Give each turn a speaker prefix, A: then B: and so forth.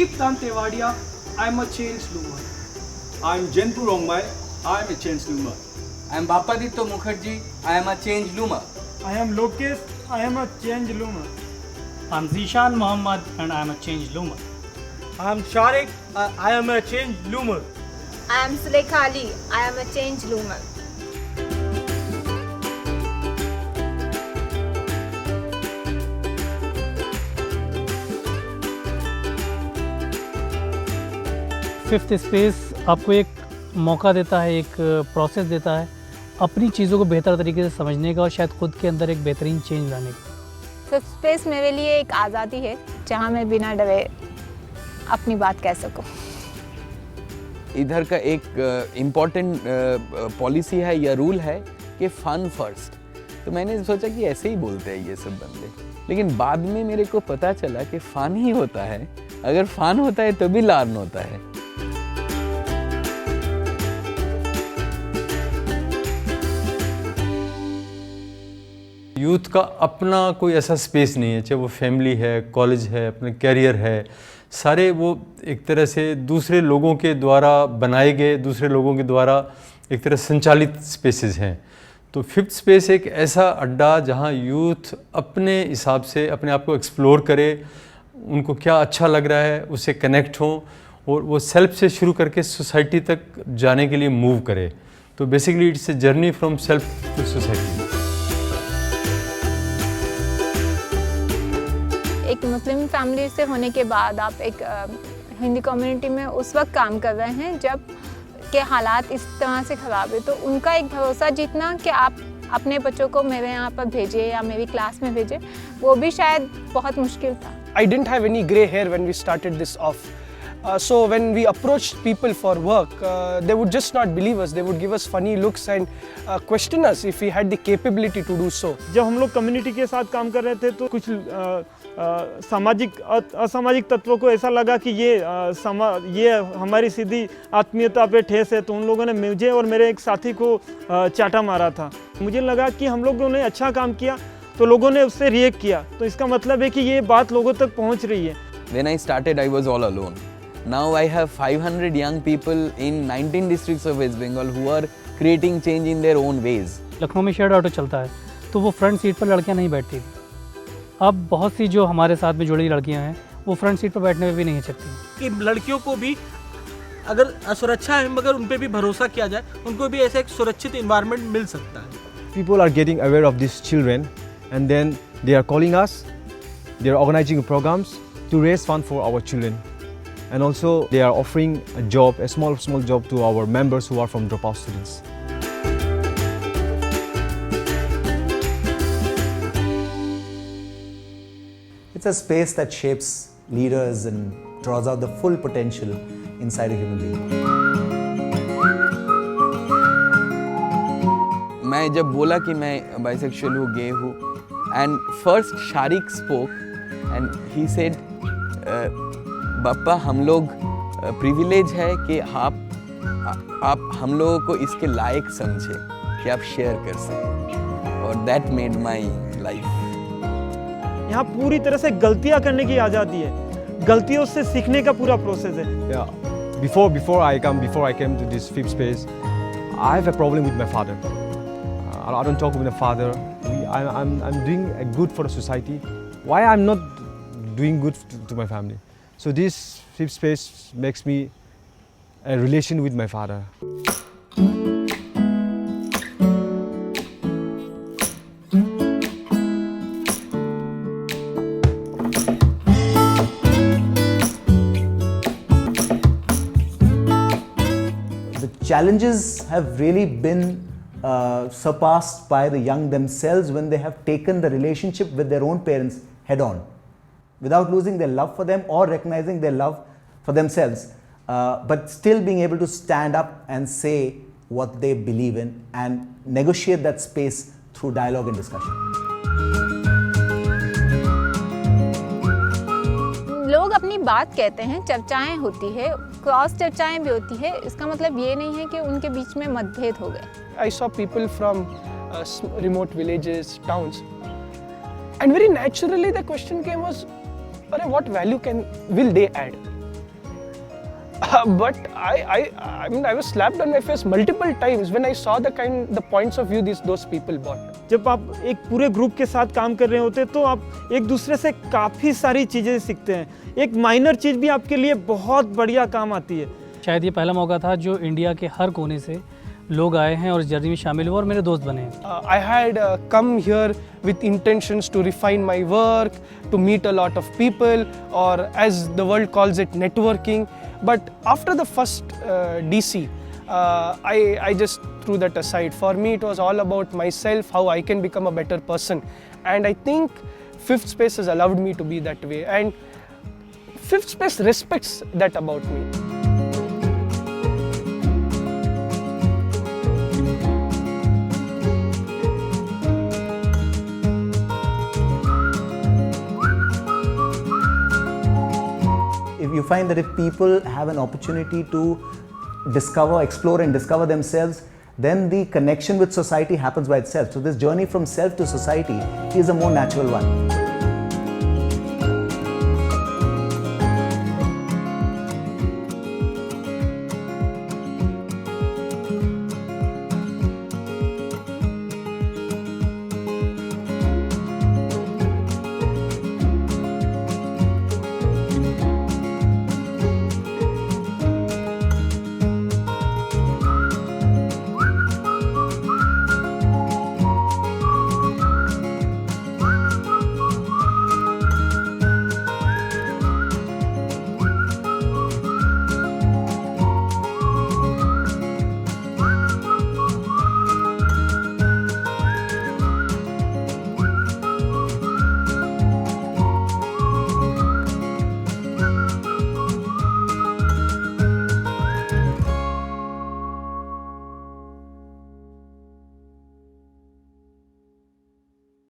A: Pradeep Tan Tewadia, I am a change loomer.
B: I am Jenpu Rongmai, I am a change loomer.
C: I am Bapaditto Mukherjee, I am a change loomer.
D: I am Lokesh, I am a change loomer.
E: I am Zishan Muhammad and I am a change loomer.
D: I am Sharik, I am a change loomer.
F: I am Sulekha Ali, I am a change loomer.
E: Fifth space आपको एक मौका देता है, एक process देता है अपनी चीज़ों को बेहतर तरीके से समझने का और शायद खुद के अंदर एक बेहतरीन चेंज लाने का।
F: फिफ्थ स्पेस मेरे लिए एक आज़ादी है जहाँ मैं बिना डरे अपनी बात कह सकूँ।
G: इधर का एक इम्पॉर्टेंट पॉलिसी है या रूल है कि फ़न फर्स्ट। तो मैंने सोचा कि ऐसे ही बोलते हैं ये सब बंदे, लेकिन बाद में मेरे को पता चला कि फ़न ही होता है। अगर फ़न होता है तो भी लर्न होता है।
H: यूथ का अपना कोई ऐसा स्पेस नहीं है, चाहे वो फैमिली है, कॉलेज है, अपना कैरियर है, सारे वो एक तरह से दूसरे लोगों के द्वारा बनाए गए, दूसरे लोगों के द्वारा एक तरह संचालित स्पेसेस हैं। तो फिफ्थ स्पेस एक ऐसा अड्डा जहां यूथ अपने हिसाब से अपने आप को एक्सप्लोर करे, उनको क्या अच्छा लग रहा है उससे कनेक्ट हों और वो सेल्फ से शुरू करके सोसाइटी तक जाने के लिए मूव करे। तो basically it's a journey from self to society.
F: एक मुस्लिम फैमिली से होने के बाद आप एक हिंदी कम्युनिटी में उस वक्त काम कर रहे हैं जब के हालात इस तरह से ख़राब है, तो उनका एक भरोसा जीतना कि आप अपने बच्चों को मेरे यहाँ पर भेजें या मेरी क्लास में भेजें, वो भी शायद बहुत मुश्किल था।
A: I didn't have any grey hair when we started this off. So when we approached people for work, they would just not believe us. They would give us funny looks and question us if we had the capability to do so.
D: जब हम लोग community के साथ काम कर रहे थे तो कुछ सामाजिक असामाजिक तत्वों को ऐसा लगा कि ये हमारी सीधी आत्मीयता पे ठेस है, तो उन लोगों ने मुझे और मेरे एक साथी को चाटा मारा था। मुझे लगा कि हम लोगों ने अच्छा काम किया तो लोगों ने उससे रिएक्ट किया, तो इसका मतलब है कि ये बात लोगों तक पहुंच रही है।
G: When I started, I was all alone. Now I have 500 young people in 19 districts of West Bengal who are creating change in their own ways.
E: Lucknow में शेयर्ड ऑटो चलता है तो वो फ्रंट सीट पर लड़कियां नहीं बैठती थी। अब बहुत सी जो हमारे साथ में जुड़ी लड़कियां हैं वो फ्रंट सीट पर बैठने में भी नहीं सकती।
I: कि लड़कियों को भी अगर असुरक्षा है मगर उन पे भी भरोसा किया जाए, उनको भी ऐसा एक सुरक्षित इन्वायरमेंट मिल सकता है।
J: People are getting aware of these children and then they are calling us, they are organizing programs to raise fund for our children, and also they are offering a job, a small job to our members who are from dropout students.
K: It's a space that shapes leaders and draws out the full potential inside a human being.
G: मैं जब बोला कि मैं bisexual हूँ, गे हूँ, and first Sharik spoke and he said, बापा हम लोग प्रिविलेज है कि आप हम लोगों को इसके लायक समझे कि आप शेयर कर सकें, और that made my life.
D: यहाँ पूरी तरह से गलतियाँ करने की आज़ादी है, गलतियों से सीखने का पूरा प्रोसेस है।
J: Yeah. Before I came to this fifth space, I have a problem with my father. I don't talk with my father. I'm doing good for the society. Why I'm not doing good to my family? So this fifth space makes me a relation with my father.
K: The challenges have really been surpassed by the young themselves when they have taken the relationship with their own parents head on, without losing their love for them or recognizing their love for themselves, but still being able to stand up and say what they believe in and negotiate that space through dialogue and discussion.
F: लोग अपनी बात कहते हैं, चर्चाएं होती है, cross चर्चाएं भी होती है, इसका मतलब ये नहीं है कि उनके बीच में मतभेद हो गए।
A: I saw people from remote villages, towns, and very naturally the question came was, what value will they add? But I mean, I was slapped on my face multiple times when I saw the points of view those people brought.
D: जब आप एक पूरे group के साथ काम कर रहे होते हैं तो आप एक दूसरे से काफ़ी सारी चीज़ें सीखते हैं। एक माइनर चीज़ भी आपके लिए बहुत बढ़िया काम आती है।
E: शायद ये पहला मौका था जो इंडिया के हर कोने से लोग आए हैं और इस जर्नी में शामिल हुए और मेरे दोस्त बने हैं।
A: I had come here with intentions to refine my work, to meet a lot of people, or as the world calls it, networking. But after the first DC, I just threw that aside. For me, it was all about myself, how I can become a better person. And I think Fifth Space has allowed me to be that way. And Fifth Space respects that about me.
K: If you find that if people have an opportunity to explore and discover themselves, then the connection with society happens by itself. So this journey from self to society is a more natural one.